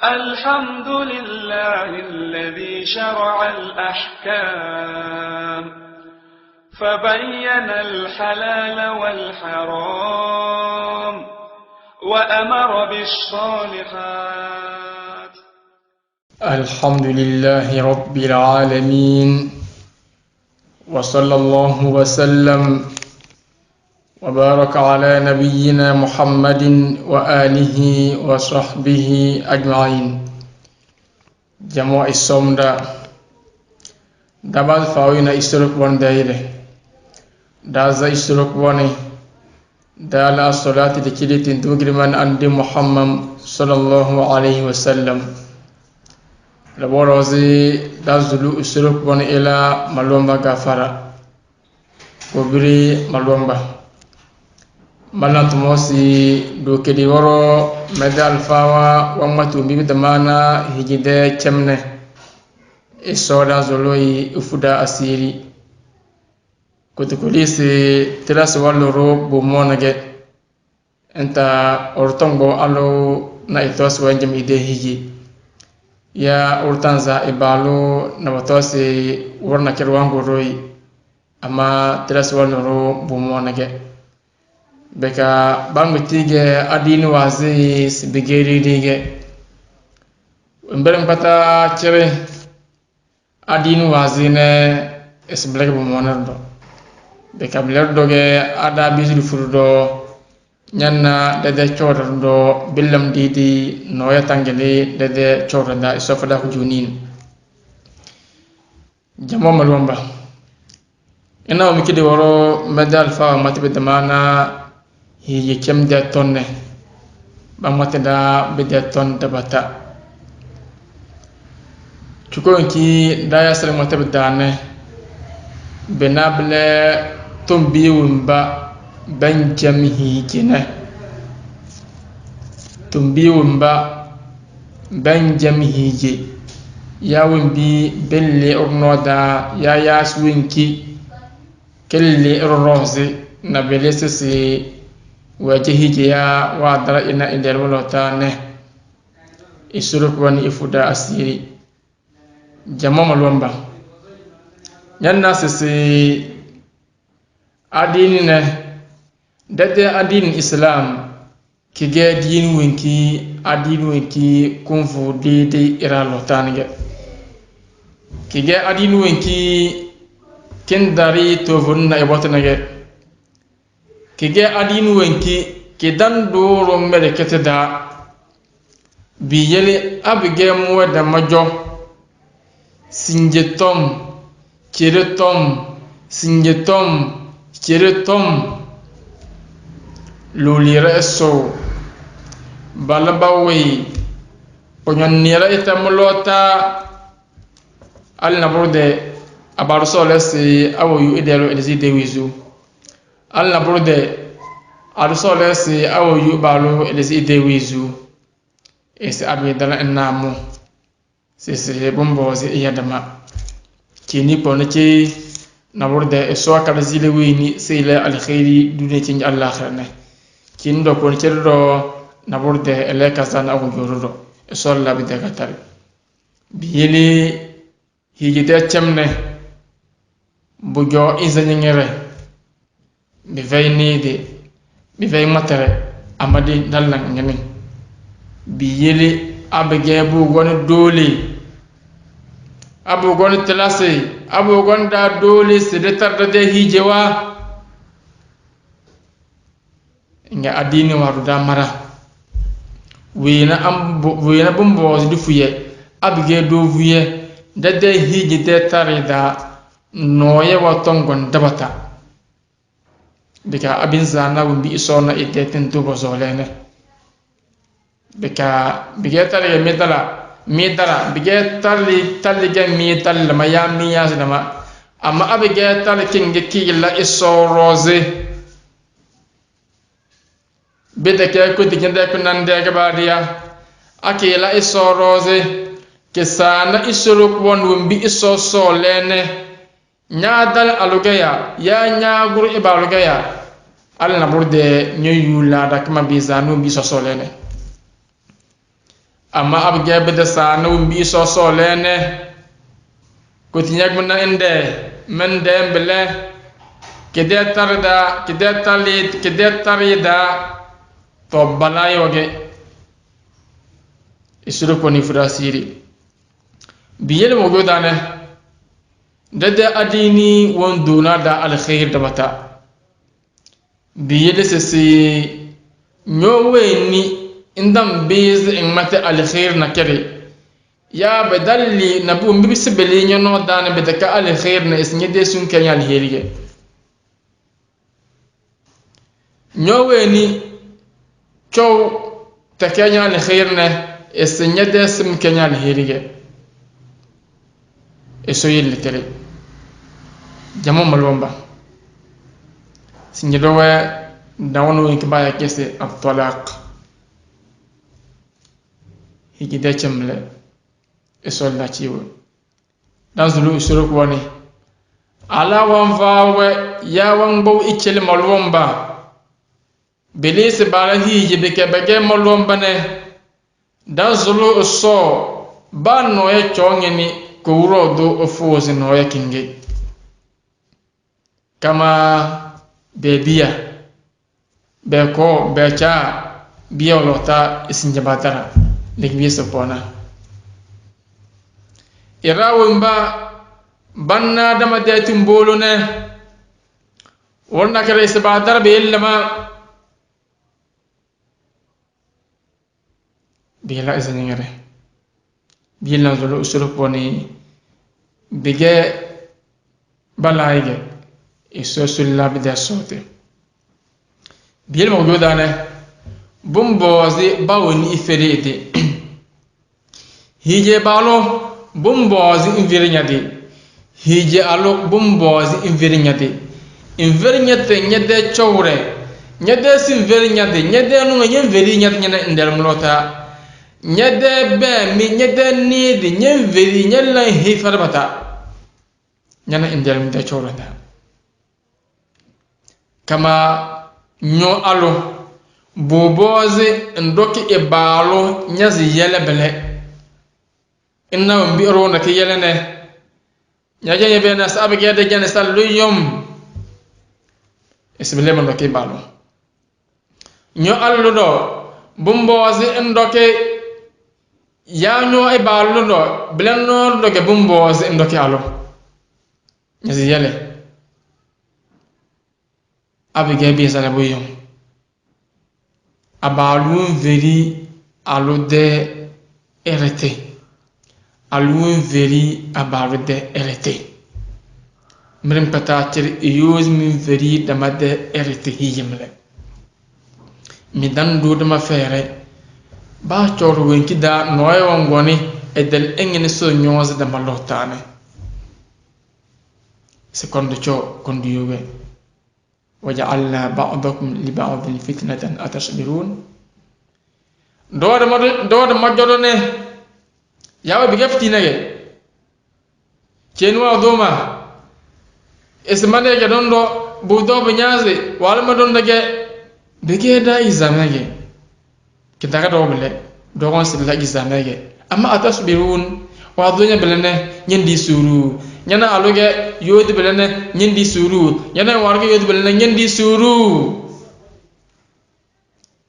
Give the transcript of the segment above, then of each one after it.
الحمد لله الذي شرع الأحكام فبين الحلال والحرام وأمر بالصالحات. الحمد لله رب العالمين وصلى الله وسلم وبارك على نبينا محمد وآله وصحبه أجمعين. جمع الصمد دبال فاوينا إسرق وان دايره دازا إسرق واني دالا الصلاة لكليت دوغر من عند محمد صلى الله عليه وسلم لبروزي دازلو إسرق وان إلى ملومبا غفرة وبري ملومبا malna tumosi do kedi woro medal fawa wamatu bibi damana hijide chemne e soda zoloi ufuda asiri kutukulisi tilas waloro bumonage enta ortongo alo na itos wanjam ide hiji ya urtanza ibalo na watosi warna kirwango roi ama tilas waloro bumonage beka bangutige adini wazi sibigeri dige mbere pata chere adini wazi ne esblek bu monardo beka blerdo ge ada bisul furdo nyanna dede chodordo billam didi noya tangeli dede chodorda isofada ko junin jamo malomba ina mi kidi woro medal fa matbe damana hiye kemde tonne bamate da bede ton dabata chukonki daya sere mate bedane benable tombi wumba banjam hijine tombi wumba banjam hije ya wumbi belle ornoda ya yaswinki kelle roze na belesese wajihi ya wa dara ina indel wolota ne isuruk wani ifuda asiri jamo malomba yanna sisi adini ne dade adini islam kige din winki adini winki kunfu dede ira lotange kige adini winki kendari tovunna ibotanage kige adinu wenki kidan doro mere keteda biyele abige muwada majo sinjetom kiretom sinjetom kiretom lulire so balabawi ponyonira itamulota alna burde abaruso lesi awoyu idelo elisi dewizu alla burde alusole si awo yubalu elisi dewizu esi abidala enamu sisi bombo si iyadama kini poneki na burde eso akala zile wini sile alkhairi dune ci Allah kharne kin do pon cerdo na burde eleka sana awo jorodo eso la bi daga tar biyeli hijite chemne bujo izanyengere mi vay nede mi vay matare amadi dallan ngene bi yele abage bu gon dole abu gon telase abu gon da dole se de tarda de hijewa nga adini waru da mara wina bumbo du fuye abage do fuye dade hijite tarida noye watongon dabata bika abin zana wumbi isona itetin tubo zolene bika bigetale medala bigetali ge medal maya miya sinama amma abigetale kinge kila iso rose bedeke ko digende ko nande ga badia akela iso rose kesana isoro won wumbi iso solene nyaadal alugaya ya nyaagur ibalugaya alla burde nyoyu la da kama bizanu bi sosolene amma abge bede sa no mbi so so lene ko tinyag mun inde men dem bele kede tarida to balayoge isuru ko ni frasiri biyel mo godane dede adini won duna da al khair da bata biyel sesi nyowe ni indam biz in mate al khair na kere ya badalli nabu mbi sibeli nyono dane bedaka al khair na isnye de sun kenya al herige nyowe ni chow takenya al khair na isnye de sim kenya al herige eso yelle tere jamo malomba sinyedowe dawno inkbaya kese at-talaq higi decemle eso la ciwo dan zulu isuru woni ala wan fawe ya wan bo ikele malomba belise bala hiji beke bege malomba ne dan zulu so banno e chongeni ko wuro do ofozi no yakinge kama bebiya beko becha biolota isinjabatara lekbi sopona irawumba banna dama detum bolone wonna kare sabatar be illama bila isiningere bila zulu usuluponi bige balaige iso sulla bida sote bil mawjudane bumbozi bawni iferede hije balo bumbozi invirinyade hije alo bumbozi invirinyate nyade chowre nyade sinvirinyade nyade no nyemvirinyade nyana indelmlota nyade be mi nyade nidi nyemviri nyalla hifarbata nyana indelmda chowrada kama nyo alo bobozi ndoki ibalo nyazi yele bele inna mbi rona ke yele ne nyaje yebe na sabe gede jane sallu yom isbele man ndoki ibalo nyo allo do bombozi ndoki ya nyo ibalo do blenno ndoki bombozi ndoki alo nyazi yele abige bi sala buyum abalun veri alode erete alun veri abalude erete mirim patatir yoz min veri damade erete hiyimle mi dan do dama fere ba chor wenki da noy wongoni edel engene so nyoz da malotane secondo ciò condiuwe وجعلنا بعضكم لبعض فتنة أتصبرون دور مجرونه ياو بيفتينه كينوا دوما اسمانه جدوندو بودو بنيازي والما دوندغه بيجدا يزامغه كدغه دوبله دوغون سلا يزامغه اما أتصبرون wadunya belene nyendi suru nyana aloge yodi belene nyendi suru nyana warge yodi belene nyendi suru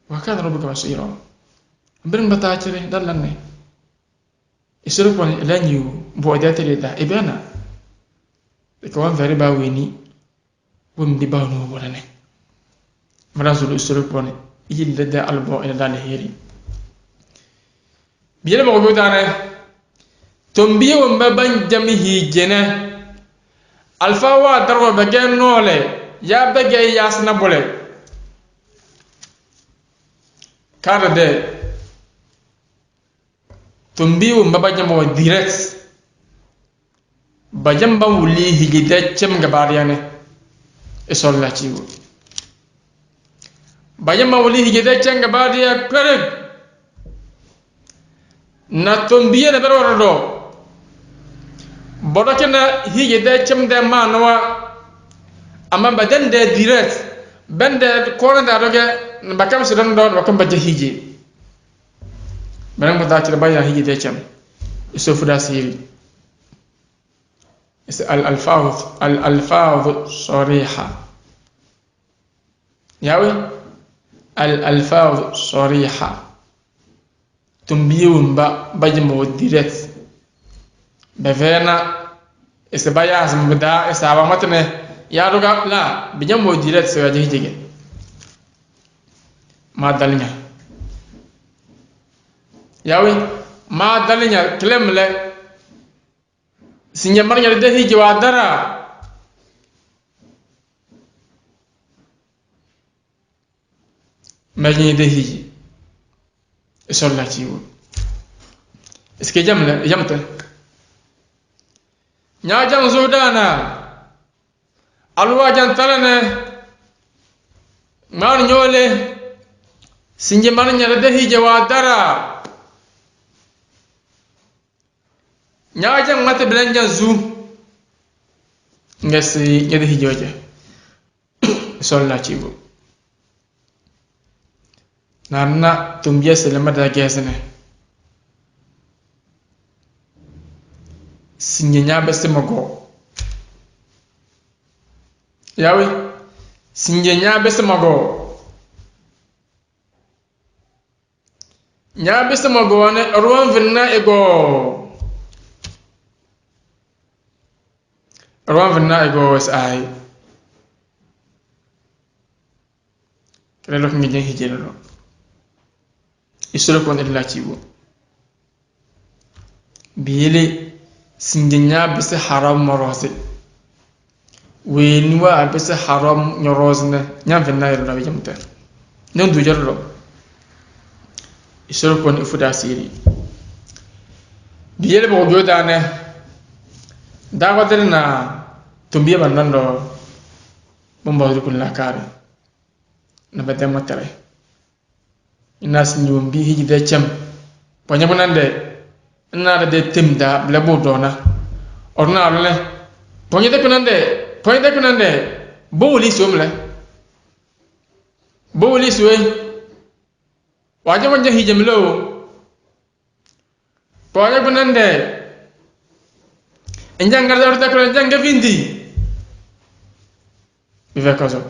wakana rabbuka basira mbirin batachire dalanne isuru poni lanyu boodate leda ibana ko wan veri baweni wumdi bawno bolane marazul isuru poni yille da albo ila dal heri biyele mo godane tombiye wamba ban jamihi jene alfa wa darwa bagen nole ya bege yasna bole karade tombiye wamba bajamo direct bajamba wuli higide chem gabariane isolla chiwo bajamba wuli higide chem gabariya kare na tombiye na berwaro bodokena hige de chemde manwa amma baden de direct bende kona da doge bakam sudan do bakam baje hige مرن متاكل بايا هي دي كم يسوف داسيري الألفاظ صريحة ياوي الألفاظ صريحة تنبيون بجمو ديرت بفينا إسبايا اسمبدا إسابا متنه يا رجع لا بجمو ديرت سواجه جيجي ما دلنا yawi ma dalinya klemle sinyamar nya de hiji wadara majni de hiji isolla ciwo eske jamla jamta nya jam zudana alwa jan talane man nyole sinyamar nya de hiji wadara nyaajan mata bilanjan zu ngasi nyade hijoje solla cibo nanna tumbiya selema da gesene sinyanya bese mago yawi sinyanya bese mago nya bese mago ne ruwan vinna ego Ruan vena ego es ai. Creo que me llega hijero. Y solo con el lachivo. Biele singenya bese haram morose. Wenwa bese haram nyorosne. Nyam vena ero na bijamta. Non du jorro. Y solo con ifuda siri. Biele bo godane. Dawadir na tumbiya bandando bomba dukul na kare na bade matare inas nyumbi hiji de chem ponya bonande na de timda blabo dona orna le ponya de kunande bowli somle bowli suwe waje wanje hiji mlo ponya bonande Enjang garda orda kala enjang gavindi. Vive cosa.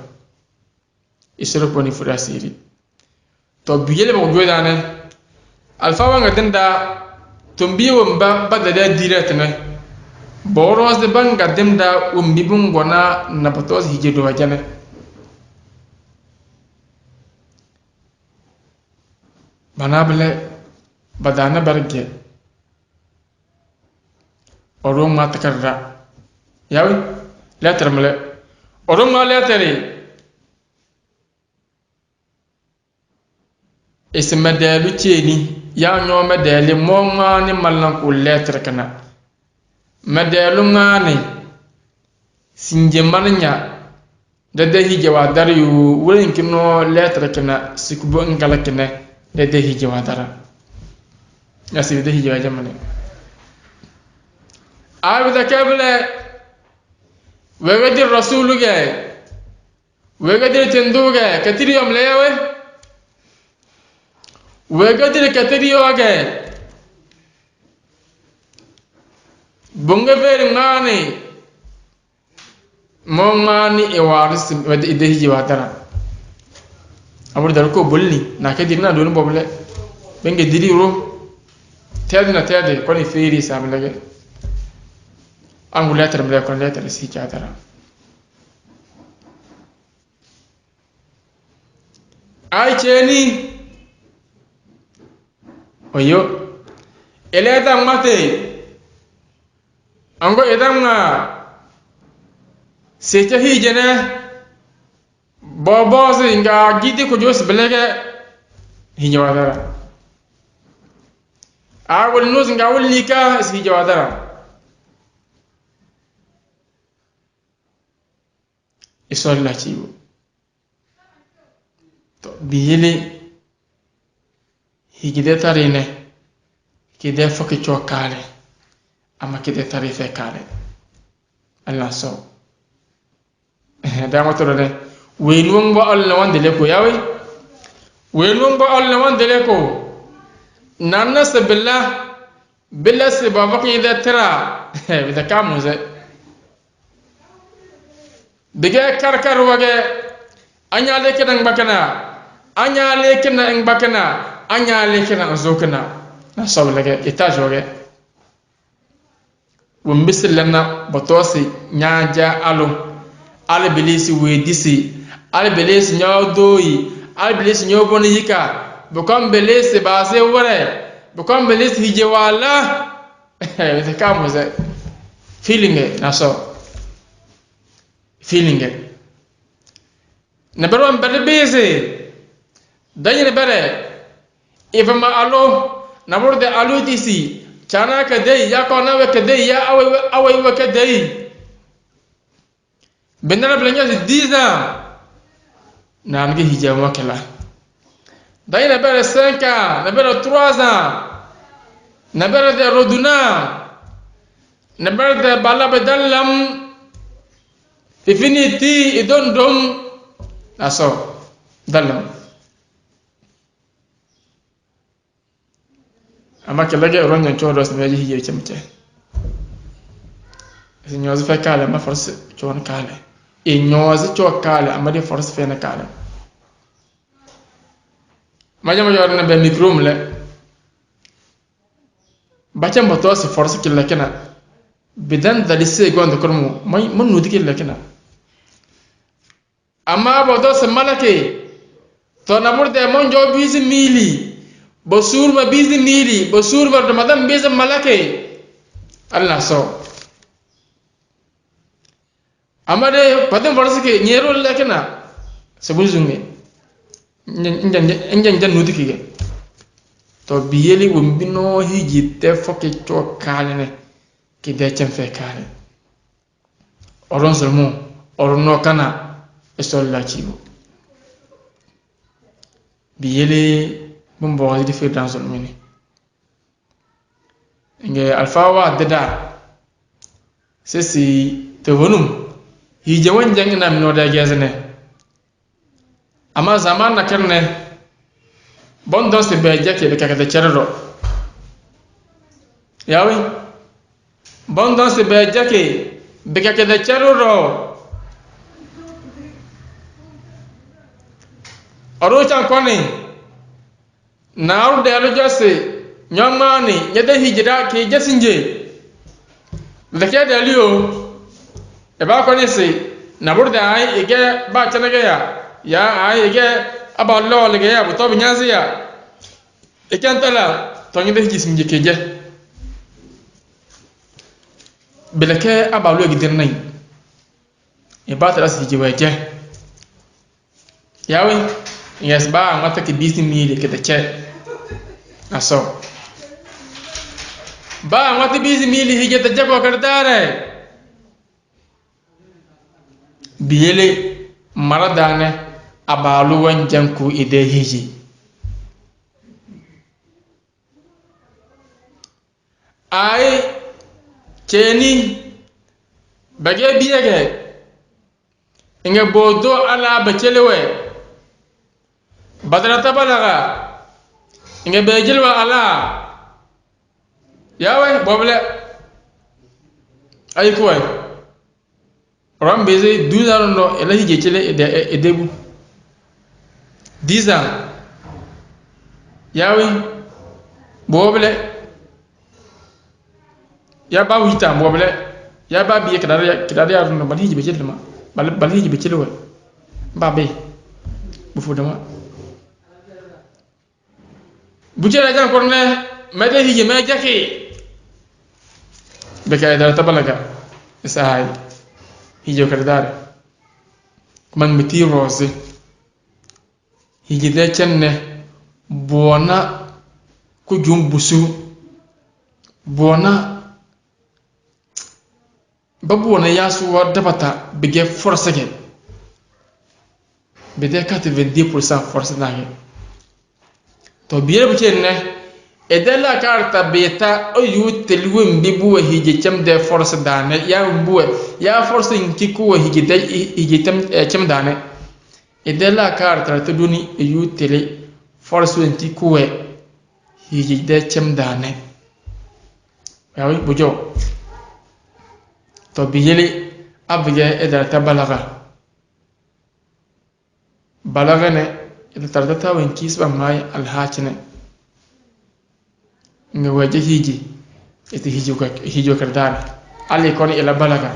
Isero poni fura siri. To biyele bo godane. Alfa wanga denda tumbiyo mba bada da direct ne. Boros de banga demda umbibun gona na patos hijedo wajane. Banable badana barge. Orang mata kerja, yawi, letter mele, orang malah letteri, isi medelu cini, yang nyo medeli monga ni malang ku letter kena, medelu ngani, sinjemannya, dede hijau dari u, ulen kino letter kena, sikubu engkala kena, dede hijau dara, nasi dede hijau aja mana. Aibda kabla wagadir rasuluga wagadir tenduga katiri yom lewe wagadir katiri yoga bunga veri ngani mongani ewaris wadi idehi jiwatara abur darko bulli na kadir na donu boble benge diri ro tede koni feri samlage Angu letter mele kon letter si chatara. Ai cheni. Oyo. Eleta mate. Ango edanga. Secha hi jene. Bobo singa gidi ko jos belege hijawadara. Agol no singa wulika si hijawadara. Isolla ciwo to biyele higide tarine kide foki chokale ama kide tarife kale Allah so da matoro ne wenwon bo Allah wande le ko yawi wenwon bo Allah wande le ko nanna se billa se baba ko ida tira bida kamuze bige karkar wage anya leke nang bakana anya leke nang bakana anya leke nang zokana na sawlage etage wage wumbisil lana botosi nyaja ala bilisi wedisi ala bilisi nyawdoyi ala bilisi nyoboni yika bukan bilisi base wore bukan bilisi hijewala bida kamuze feeling na so feeling na baro mbere beze danyene bare ifama alo na burde alo disi chana ka dei ya ko na we ka dei ya awai we ka dei benara blanya si diza na ngi hijama kala danyene bare 5 ans na bare 3 ans na bare de roduna na bare de bala bedallam Infinity idondom aso dalam ama kelage ronyo chodo smeji hiye chemche sinyozi fe kala ma force chon kala e nyozi cho kala ama de force fe na kala majama yorna be micro mle bacham boto se force killa kena bidan dalise gondo kormo man nudi killa kena amma bodo se malake to namurde monjo bizi mili bosur ma bizi mili bosur ma do madam bizi malake Allah so amade padam warske nyero lekena sebuzunge njan nudi kige to biyeli wombino hiji te foke to kalene ki de chemfe kale oron selmo orno kana esolla chibo biyele bumbo di fi dans le mini nge alfawa deda sesi te wonum hije wanjang na no da gezne ama zaman na kerne bondo se be jake be kakata cherro yawi bondo se be jake be kakata cherro Arocha kwani naru de alojase nyamani nyade hijira ke jasinje leke de liyo e ba kwani se naburde ai ege ba chanage ya ai ege aballo lege ya buto binyazi ya ekantala to nyade hijisinje keje beleke aballo gidirnai e ba tara sijiweje yawi yes ba ngata ke busy mili ke tache aso ba ngata busy mili hige tache ko kardare biyele maradane abalu wanjanku ide hiji ai cheni bage biyege inge bodo ala bachelewe badrata balaga inge bejilwa ala yawe boble ay kuway ram beze 12 ans no ela hije chele e debu 10 ans yawe boble ya ba 8 ans boble ya ba biye kadare no bal hije be chele ma bal hije be chele wa ba be bu fu dama bujera jan korne mede hije me jake be kay dara tabalaga isaay hijo kardare man miti rose hije de chenne bona ku jumbusu bona babona yasu wa dabata bege force gen bede 90% force nange to biye bucenne edela karta beta o yutel wimbi buwe hije chamde force dane ya buwe ya force nkiku hije cham dane edela karta to duni yutele force nkiku hiji de chem dane yawi bujo to biyeli abige edar ta balaga ne ila tarda ta wen kisba mai alhachine nga waje hiji ite hijo kardar ali kon ila balaga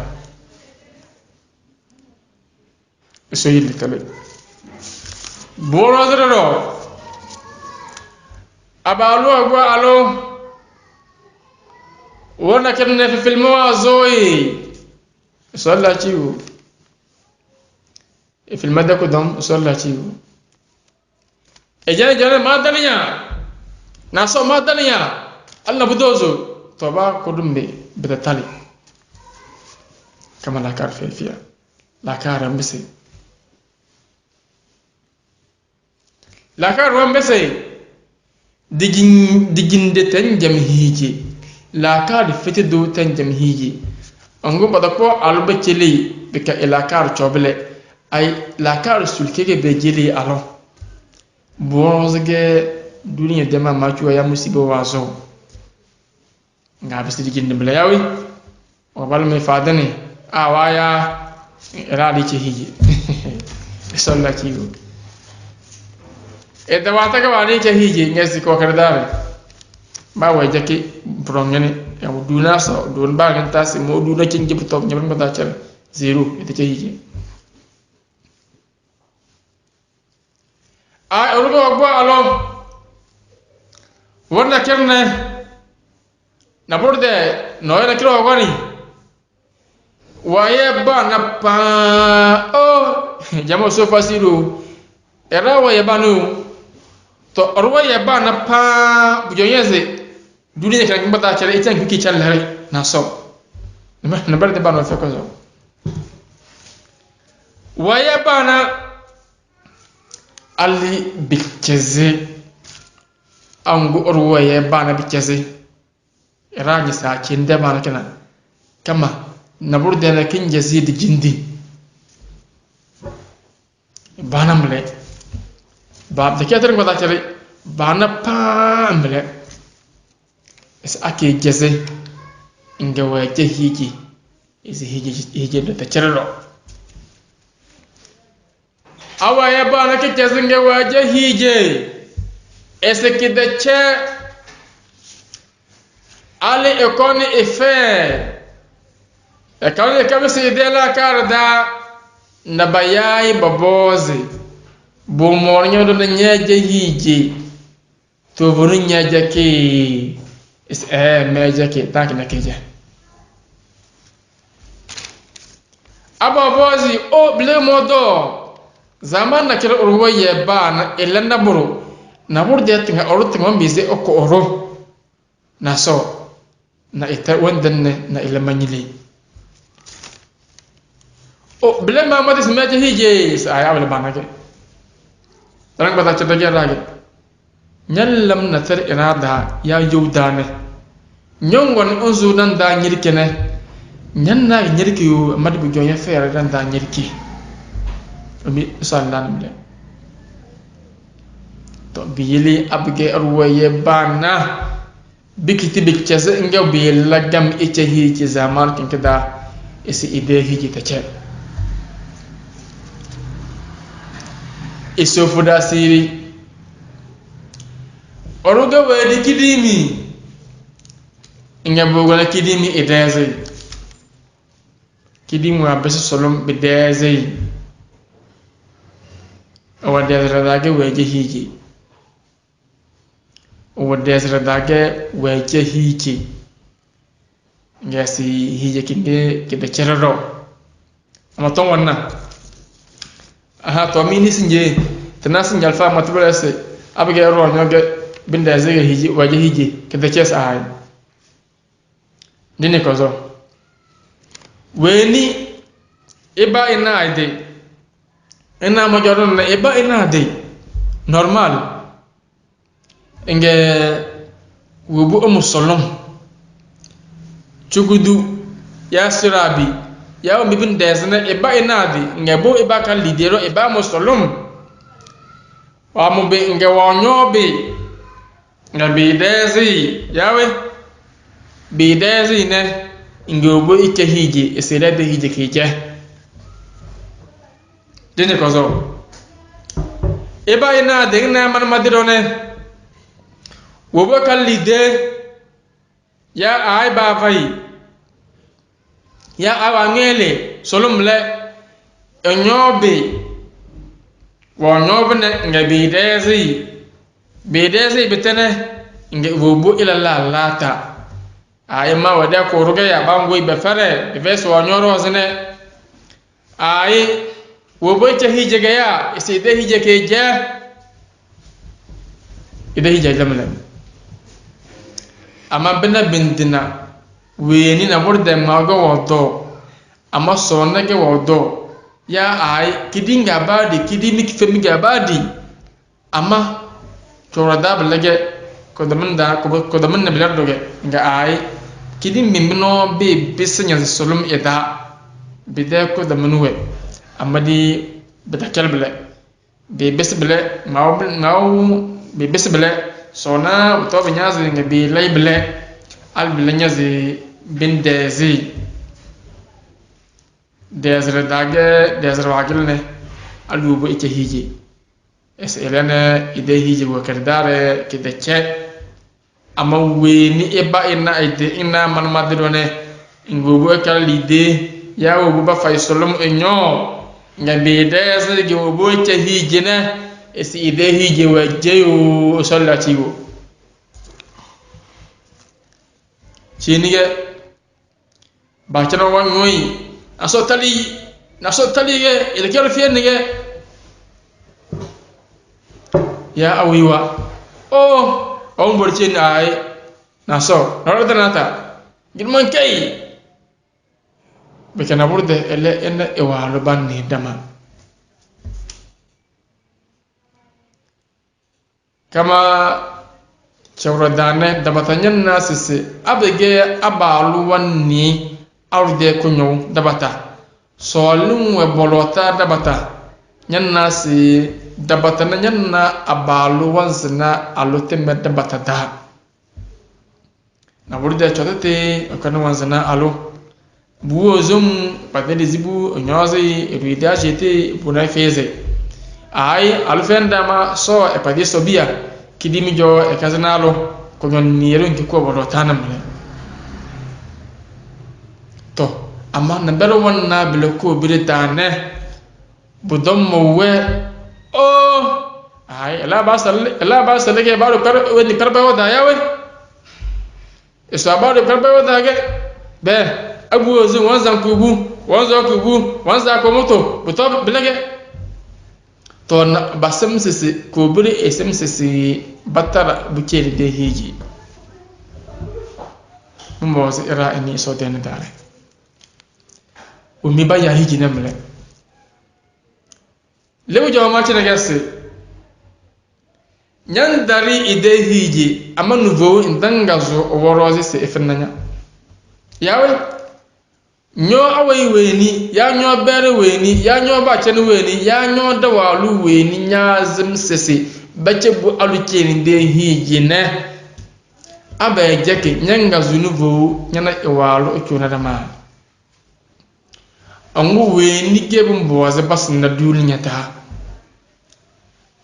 so yili tale borodro abalu agwa alo wona kenne fi filmu azoi sallachiu e filma da kodam sallachiu e jana madaniya na so madaniya Allah budozo toba kodumbe bedatali kama la kar fiya la kar mbese la kar mbese diginde tan jam hiji la kar fete do tan jam hiji ango badako alba cheli bika ila kar chobele ay la kar sulkege be jeli alo bozge duniya dema machuwa ya musibo wazo nga bisi diginde bele yawi o balme fadane awaya radi ci hiji sonna kiwo e dawata ga wani ci hiji ngesi ko kardare ba way jaki brongene ya duna so don ba gan tasi mo duna ci njibu tok ñam ngata ci zero ite ci hiji a rugo gbo alo wonna kerne na burde no era kilo gwani waye ba na pa o jamo so fasiru era waye ba no to orwa ye ba na pa bujoyeze duniya kan kimbata chere itan kiki challare na so na burde ba no fe ko so waye ba na ali bikeze angu orwa ye ba na bikeze irani sa kinde mana kana kama naburde na kin jazid jindi banamle bab de keter ngota chere bana pamle es ake jaze inga waje hiji is hiji do ta cerero awa ya bana ke jaze inga waje hije ese de che ali ekoni efe ekoni kabisi dela karda na bayai babozi bu mornyo do nyaje hiji to buru nyaje ke is meje ke tak na keje ababozi o ble modo zaman na kira urwaye ba na elanda buru na burde tinga oruti ngombize oko oro na so na ita wandan na ilamanyili o blema mati smaje hije saya wala banake dan bata chata gerage nyallam na tar irada ya yudane nyongon onzu dan da nyirkene nyanna nyirki yu madbu jonya fere dan da nyirki mi sallan bile to biyili abge arwaye bana bikiti bikcheze inga biyilla gam iche hiji zaman kinkada isi ide hiji tache iso fuda siri oruga wedi kidimi inga bogona kidimi ideze kidimi wa beso solom bideze awadeze dage weje hiji wadesra dage weje hiji ngasi hije kinde cerero amaton wanna aha to mini sinje tanasin jalfa matbulase abge ro nyoge binda zege hiji waje hiji kinde chesa ay dini kozo weni iba ina ide ina mo joron na iba ina ide normal inge wubu umusolom chugudu ya sirabi ya mibin desne iba inadi nge bo iba kan lidero iba musolom wa mumbe nge wonyobe nga bidezi yawe bidezi ne ngobo ike hije esere de hije kije dene kozo eba ina de na man madirone wobo kalide ya ay ba fai ya awa ngele solumle enyobe wo nyobne nga bidezi bitene nga wobo ila la lata ay ma wada ko ruga ya bango be fare be feso nyoro zene ay wobo ta hije ga ya ise de hije ke ja ide hije lamlam ama bena bindina weni na burde maga wodo ama sonna ge wodo ya ay kidinga badi kidimi kifemi ga badi ama torada blage ko daman na bilar doge nga ay kidim mimbino be bisanya solum ida bide ko damanwe amadi betakal bele be besbele maw be besbele sona to be nyazi nga be laybele al bele nyazi bin dezi dezre dage dezre wagilne al yubo ite hiji es elene ide hiji wo kardare kideche ama weni eba ina ide ina man madrone ngobo kala lide ya wo ba fay solom enyo nga be dezre ge wo bo ite hiji ne es ide hiji wo jeyo sallatiwo chinige ba chana wanoi aso tali ge ile kero fienige ya awiwa on borchin ay naso norodanata gilman kai bekana burde ele en ewalu banni dama kama chawradane dabatanyan nasisi abege abalu wanni awde kunyo dabata solun we bolota dabata nyanna si dabata na nyanna abalu wanzina alotemme dabata da na burde chotate akana wanzina alo buo zum padede zibu nyozi ruida jete buna feze ay alfenda ma so e padi sobia kidimi jo e kazanalo ko nyon niyero nki ko bolota namle to amma na belo wonna belo ko biritane budom mowe ay la basal ke baro kar weni karba wada yawe isa baro karba wada ge be abu ozu wanzan kubu wanza ko moto buto bilage to basam sisi ko biri esem sisi batara bukeri de hiji mo se era ni so den dare umi ba ya hiji namle lewu jama china gase nyan dari ide hiji ama nouveau ndangazo worozi se efenanya yawe nyo awai weni ya nyo bere weni ya nyo ba chene weni ya nyo dawalu weni nyazim sese bache bu alucheni de hiji ne abe jeke nyangazo nouveau nyana ewalu ochuna dama angu weni gebum boze basna dul nyata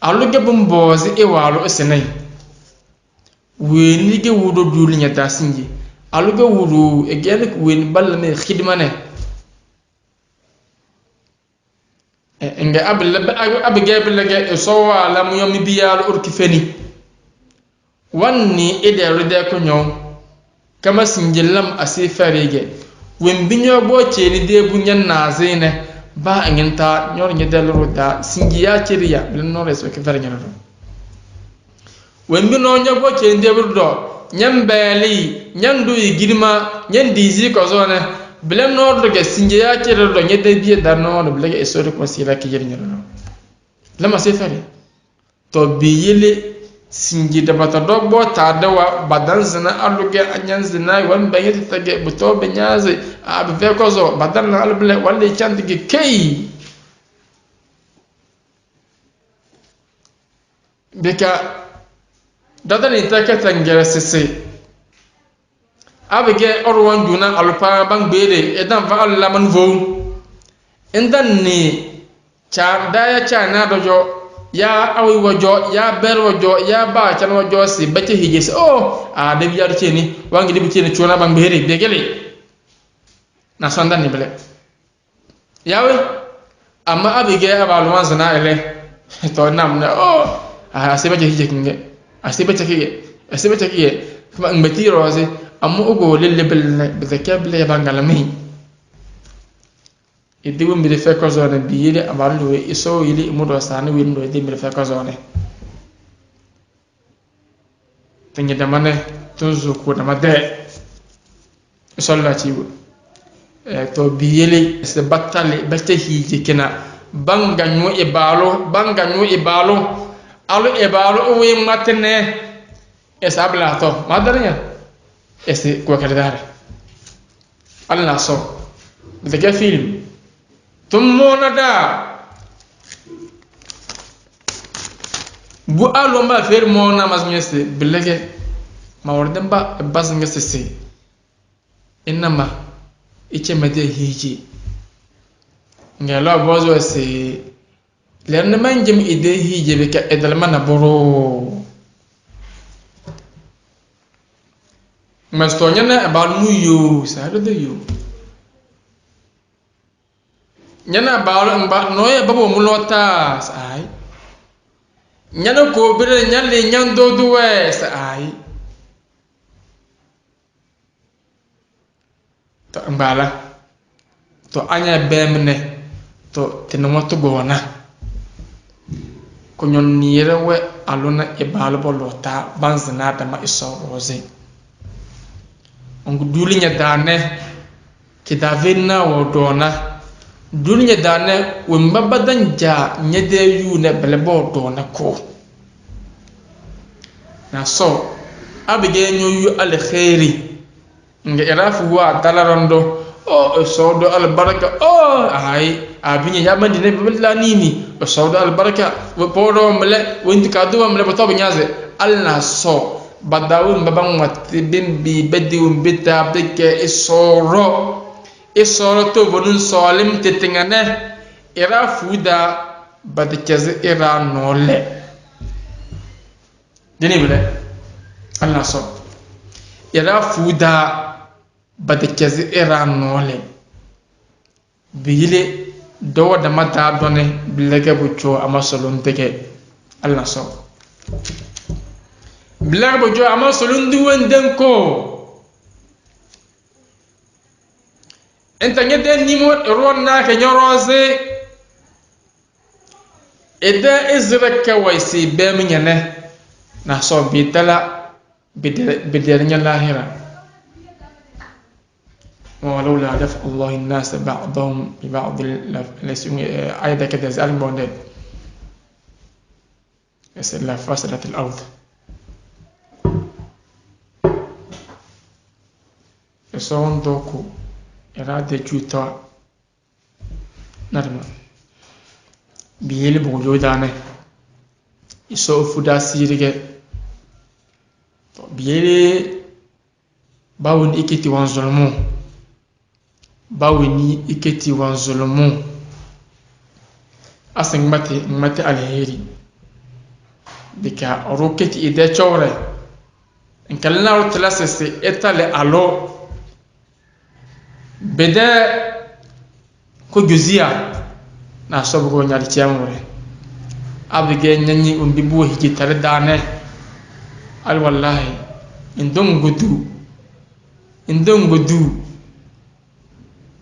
alu gebum boze ewalu esenai weni ge wudo dul nyata sinji alu ge wudo egene ko weni balne khidmane nga abge belege so wala mu yomi biyalu urki feni wanni ede rude ko nyon kama sinjilam asifarege wembinyo bo cheni de bunyan nazine ba ngenta nyor nyedelu da singiya chiriya no reso ke fer nyoro wembino nyobo cheni de burdo nyambeli nyandu igirma nyandizi ko zone blem no do ke singiya chirido nyede biye dar no blege esori ko sila ke yer nyoro lama se fer to biyele singi da bata dogbo ta dawa badan zina aluge anyan zina wan bayeti tage buto benyaze abe fekozo badan na albele wale chandige kei beka dadani takata ngere sese abege orwan juna alpa bang bere edan fa alla man vo endan ni cha daya cha na dojo ya awi wojo ya ber wojo ya ba chan wojo si bete hije oh a de biar cheni wangi de cheni chona bang bere degele na sonda ni bele yawe amma abige abalwan zana ele to nam na oh a se bete hije kinge a se bete kige kuma ngati roze amma ugo lille bel zakab le bangalami idi wo mbere fɛ kɔzɔne bi yeli amalu we iso yeli mudo sane we ndo idi mbere fɛ kɔzɔne tinge damane tunzu ko damade iso la ciwo to bi yeli se battale bete hije kena banga nyu ibalo alu ibalo we matene esabla to madarnya ese ko kare Allah so de film tummona da bu alomba fer mona masngese bilege mawardamba basngese se inama iche mede hiji ngelo bozo se lerne manjem ide hiji be ka edalmana boro mastonya bal muyo sa do yo nyana baalo mba noye babo mulota sai nyana ko bire nyalle nyando duwe sai to mbala to anya bemne to tinomoto gona ko nyon nire we aluna e baalo bolota banzana dama iso roze ongu duli nya dane ki davina wodona dunya dane wemba badan ja nyede yu ne belebo do na ko na so abige nyu al khairi nge irafu wa dalarondo o so do al baraka o ay abinya yamandi ne billa nini o so do al baraka wo podo mele wondi kadu mele boto nyaze al na so badawu mbabang wat bimbi bedium bita beke isoro isoro to bonun solim tetingane ira fuda badikeze ira nole dini bele Allah so ira fuda badikeze ira nole bile do da mata done bilege bucho amasolun teke Allah so bilege bucho amasolun duwen ko enta ngede nimo ronna ke nyoroze eda izraka waisi beminyane na so bitala bidernya lahira ولولا دفع الله الناس بعضهم ببعض أيضا كده زعلم بوندد إلا فسدت الأرض يسون دوكو إرادة جوتا نرمى بيل بوجودانه يسوف دا سيرجع بيل باون إكتي وانزلمو باوني إكتي وانزلمو أسنج متى الهيري دكا روكتي إذا شورة إن كلنا رتلاسس إتالي ألو بدا كجزيا ناسوبو نيالي تياموري أبغي نيني أمبيبو هيجي تردانه al wallahi indon gudu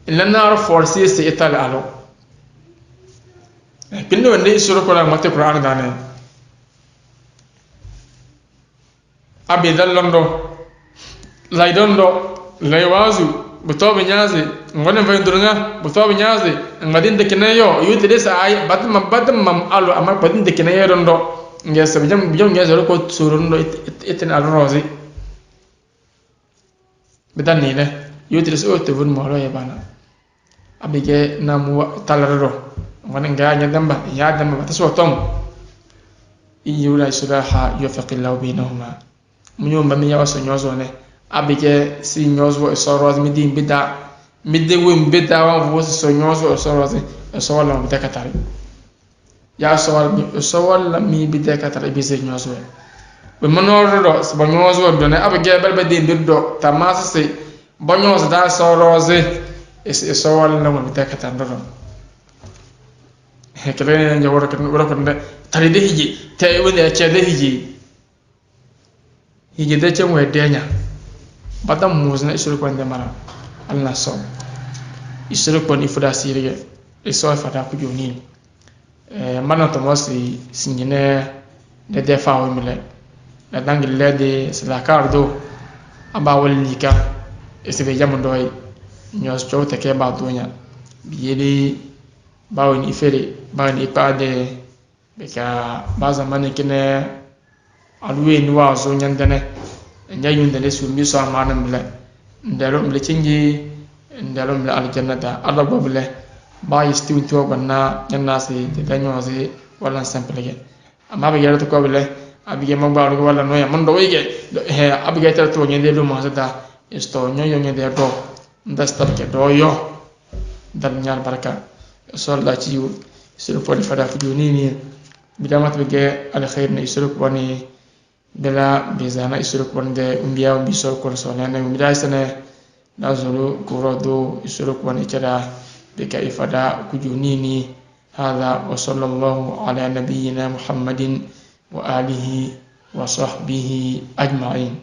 ilanar force se ital alo kinno wande isuro ko la mate qur'an dane abi dallondo laidondo laiwazu butobe nyaze ngone vendurunga butobe nyaze ngadin de kenayo yuti desa ay badam mam alo ama badin de kenayo dondo ngesa bijam ngesa ko surundo eten alrozi bedani ne yuti desa o te vun molo yabana abige namu talarro ngone ngaya damba ya damba taso tom يولا إصلاحا يوفق الله بينهما من يوم بمن يوصل نيوزونه أبيك سي نيوزو إصراز مدين بدا مدين بدا وفوس سو نيوزو إصراز إصرار لما بدا كتاري يا إصرار لما بدا كتاري بيزي نيوزو بمنور سبنيوزو بدون أبيك بلبدين بدو تماسي بنيوز دا إصراز إصرار لما بدا كتاري هكذا نجور كنا تريده هجي تأوين أشياء هجي ده كم ودينا بدم موزنا يسولك وندم مرا الله صام يسولك وني فدا سيرية يسوع فدا كجونين mana tomosi sinjine de defa o mile la dangil lede slakardo aba walika esebe jamondo nyos chowte ke ba dunya biyeli bawni ifere bawni ipade beka baza mane kine alwe ni wa zo nyandane nyayunde ne su mi so amana mile ndero mile cinji ndero mile aljannata Allah babule ba yisti to banna nyanasi de danyosi wala simple ge amma be yarato ko bele abige magba ko wala no ya mando wege he abige tar to nyende lu ma sada isto nyoyo nyende do ndasta ke do yo dal nyal baraka solla ci yu suru podi fada fu ni bidamat be al khair ne suru ko ni bela bizana suru ko de umbiya umbi suru ko so ne umbiya sene nazulu kurodo suru ko ni cara بكيف دا كجونيني هذا وصلى الله على نبينا محمد وآله وصحبه أجمعين.